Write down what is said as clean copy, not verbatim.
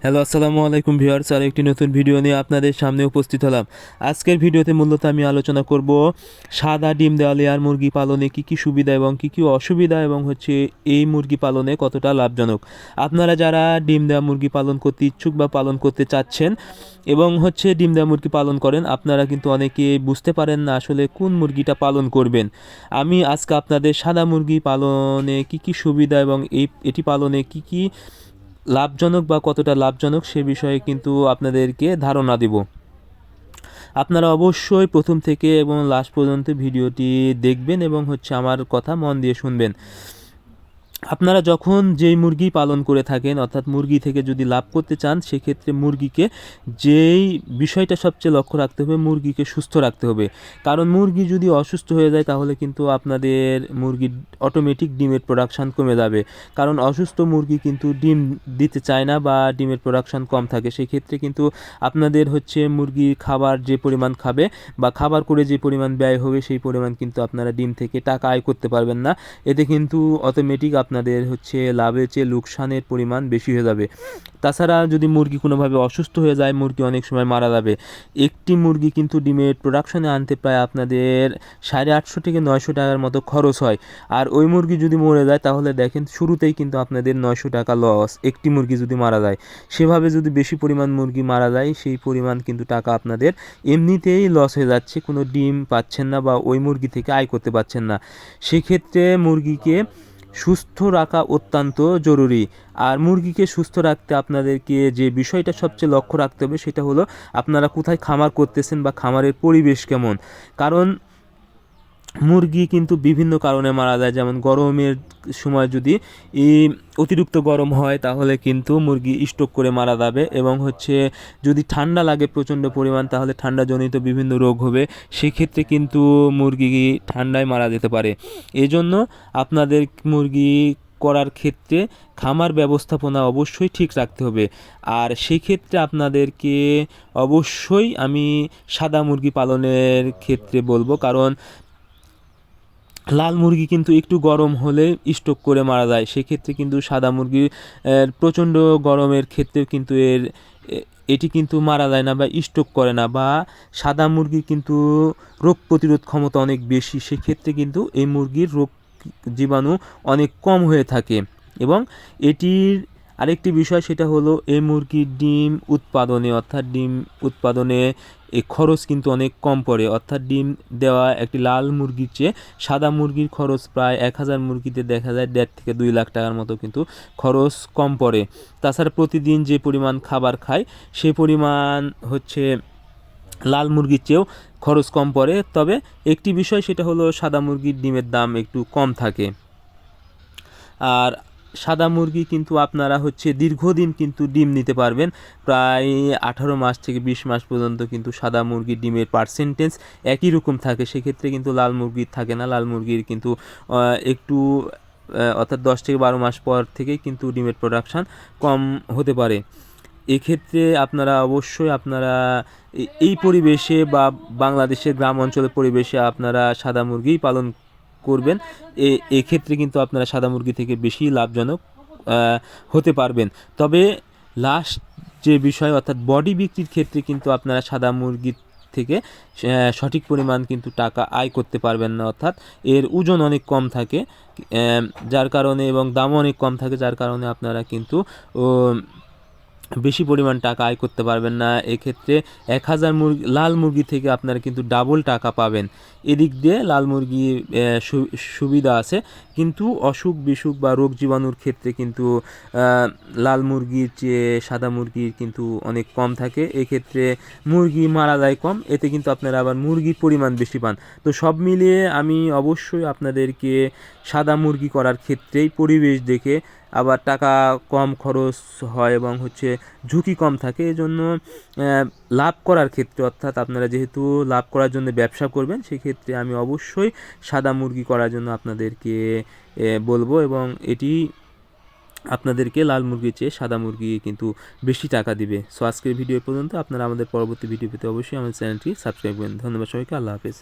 Hello, আসসালামু আলাইকুম viewers. আর একটি নতুন ভিডিও নিয়ে আপনাদের সামনে উপস্থিত হলাম। আজকের ভিডিওতে মূলত আমি আলোচনা করব সাদা ডিম দেওয়া লেয়ার মুরগি পালনে কী কী সুবিধা এবং কী কী অসুবিধা, এবং এই মুরগি পালনে কতটা লাভজনক। আপনারা যারা ডিম দেওয়া মুরগি পালন করতে ইচ্ছুক বা পালন করতে চাচ্ছেন এবং ডিম দেওয়া মুরগি পালন করেন, আপনারা কিন্তু অনেকে বুঝতে পারেন না আসলে কোন মুরগিটা পালন করবেন। আমি আজকে আপনাদের সাদা মুরগি পালনে কী কী সুবিধা এবং এটি পালনে কী কী লাভজনক বা কতটা লাভজনক সে বিষয়ে কিন্তু আপনাদেরকে ধারণা দেব। আপনারা অবশ্যই প্রথম থেকে এবং লাস্ট পর্যন্ত ভিডিওটি দেখবেন এবং আমার কথা মন দিয়ে শুনবেন। আপনারা যখন যেই মুরগি পালন করে থাকেন, অর্থাৎ মুরগি থেকে যদি লাভ করতে চান, সেক্ষেত্রে মুরগিকে যেই বিষয়টা সবচেয়ে লক্ষ্য রাখতে হবে, মুরগিকে সুস্থ রাখতে হবে। কারণ মুরগি যদি অসুস্থ হয়ে যায় তাহলে কিন্তু আপনাদের মুরগির অটোমেটিক ডিমের প্রোডাকশান কমে যাবে। কারণ অসুস্থ মুরগি কিন্তু ডিম দিতে চায় না বা ডিমের প্রোডাকশান কম থাকে। সেক্ষেত্রে কিন্তু আপনাদের মুরগি খাবার যে পরিমাণ খাবে বা খাবার করে যে পরিমাণ ব্যয় হবে, সেই পরিমাণ কিন্তু আপনারা ডিম থেকে টাকা আয় করতে পারবেন না। এতে কিন্তু অটোমেটিক আপনাদের লাভের চেয়ে লোকসানের পরিমাণ বেশি হয়ে যাবে। তাছাড়া যদি মুরগি কোনোভাবে অসুস্থ হয়ে যায়, মুরগি অনেক সময় মারা যাবে। একটি মুরগি কিন্তু ডিমের প্রোডাকশনে আনতে প্রায় আপনাদের 850 থেকে 900 টাকার মতো খরচ হয়। আর ওই মুরগি যদি মরে যায় তাহলে দেখেন শুরুতেই কিন্তু আপনাদের 900 টাকা লস, একটি মুরগি যদি মারা যায়। সেভাবে যদি বেশি পরিমাণ মুরগি মারা যায়, সেই পরিমাণ কিন্তু টাকা আপনাদের এমনিতেই লস হয়ে যাচ্ছে, কোনো ডিম পাচ্ছেন না বা ওই মুরগি থেকে আয় করতে পারছেন না। সেক্ষেত্রে মুরগিকে সুস্থ রাখা অত্যন্ত জরুরি। আর মুরগিকে সুস্থ রাখতে আপনাদেরকে যে বিষয়টা সবচেয়ে লক্ষ্য রাখতে হবে, সেটা হলো আপনারা কোথায় খামার করতেছেন বা খামারের পরিবেশ কেমন। কারণ মুরগি কিন্তু বিভিন্ন কারণে মারা যায়। যেমন গরমের সময় যদি অতিরিক্ত গরম হয় তাহলে কিন্তু মুরগি স্ট্রোক করে মারা যাবে, এবং যদি ঠান্ডা লাগে প্রচণ্ড পরিমাণ তাহলে ঠান্ডাজনিত বিভিন্ন রোগ হবে। সেক্ষেত্রে কিন্তু মুরগি ঠান্ডায় মারা যেতে পারে। এজন্য আপনাদের মুরগি করার ক্ষেত্রে খামার ব্যবস্থাপনা অবশ্যই ঠিক রাখতে হবে। আর সেক্ষেত্রে আপনাদেরকে অবশ্যই আমি সাদা মুরগি পালনের ক্ষেত্রে বলবো, কারণ লাল মুরগি কিন্তু একটু গরম হলে স্ট্রোক করে মারা যায়। সেক্ষেত্রে কিন্তু সাদা মুরগি প্রচণ্ড গরমের ক্ষেত্রেও কিন্তু এটি কিন্তু মারা যায় না বা স্ট্রোক করে না, বা সাদা মুরগির কিন্তু রোগ প্রতিরোধ ক্ষমতা অনেক বেশি। সেক্ষেত্রে কিন্তু এই মুরগির রোগ জীবাণু অনেক কম হয়ে থাকে। এবং এটির আরেকটি বিষয়, সেটা হলো এই মুরগির ডিম উৎপাদনে, অর্থাৎ ডিম উৎপাদনে খরচ কিন্তু অনেক কম পড়ে। অর্থাৎ ডিম দেওয়া একটি লাল মুরগির চেয়ে সাদা মুরগির খরচ প্রায় 1000 মুরগিতে দেখা যায় 1.5 থেকে 2 লাখ টাকার মতো কিন্তু খরচ কম পড়ে। তাছাড়া প্রতিদিন যে পরিমাণ খাবার খায় সেই পরিমাণ লাল মুরগির চেয়েও খরচ কম পড়ে। তবে একটি বিষয়, সেটা হলো সাদা মুরগির ডিমের দাম একটু কম থাকে। আর সাদা মুরগি কিন্তু আপনারা দীর্ঘদিন কিন্তু ডিম নিতে পারবেন। প্রায় 18 মাস থেকে 20 মাস পর্যন্ত কিন্তু সাদা মুরগির ডিমের পার্সেন্টেজ একই রকম থাকে। সেক্ষেত্রে কিন্তু লাল মুরগির থাকে না। লাল মুরগির কিন্তু একটু অর্থাৎ 10 থেকে 12 মাস পর থেকেই কিন্তু ডিমের প্রোডাকশান কম হতে পারে। এক্ষেত্রে আপনারা অবশ্যই এই পরিবেশে বা বাংলাদেশের গ্রাম অঞ্চলের পরিবেশে আপনারা সাদা মুরগিই পালন করবেন। এক্ষেত্রে কিন্তু আপনারা সাদা মুরগি থেকে বেশি লাভজনক হতে পারবেন। তবে লাস্ট যে বিষয়, অর্থাৎ বডি বিক্রির ক্ষেত্রে কিন্তু আপনারা সাদা মুরগির থেকে সঠিক পরিমাণ কিন্তু টাকা আয় করতে পারবেন না। অর্থাৎ এর ওজন অনেক কম থাকে, যার কারণে, এবং দামও অনেক কম থাকে, যার কারণে আপনারা কিন্তু বেশি পরিমাণ টাকা আয় করতে পারবেন না। এক্ষেত্রে 1000 মুরগি লাল মুরগি থেকে আপনারা কিন্তু ডাবল টাকা পাবেন। এদিক দিয়ে লাল মুরগি সুবিধা আছে, কিন্তু অসুখ বিসুখ বা রোগ জীবাণুর ক্ষেত্রে কিন্তু লাল মুরগির চেয়ে সাদা মুরগির কিন্তু অনেক কম থাকে। এক্ষেত্রে মুরগি মারা যায় কম, এতে কিন্তু আপনারা আবার মুরগির পরিমাণ বেশি পান। তো সব মিলিয়ে আমি অবশ্যই আপনাদেরকে সাদা মুরগি করার ক্ষেত্রেই পরিবেশ দেখে, আবার টাকা কম খরচ হয় এবং ঝুঁকি কম থাকে। এজন্য লাভ করার ক্ষেত্রে, অর্থাৎ আপনারা যেহেতু লাভ করার জন্য ব্যবসা করবেন, সেক্ষেত্রে আমি অবশ্যই সাদা মুরগি করার জন্য আপনাদেরকে বলবো, এবং এটি আপনাদেরকে লাল মুরগির চেয়ে সাদা মুরগি কিন্তু বেশি টাকা দিবে। সো আজকের ভিডিও পর্যন্ত। আপনারা আমাদের পরবর্তী ভিডিও পেতে অবশ্যই আমাদের চ্যানেলটি সাবস্ক্রাইব করবেন। ধন্যবাদ সবাইকে। আল্লাহ হাফেজ।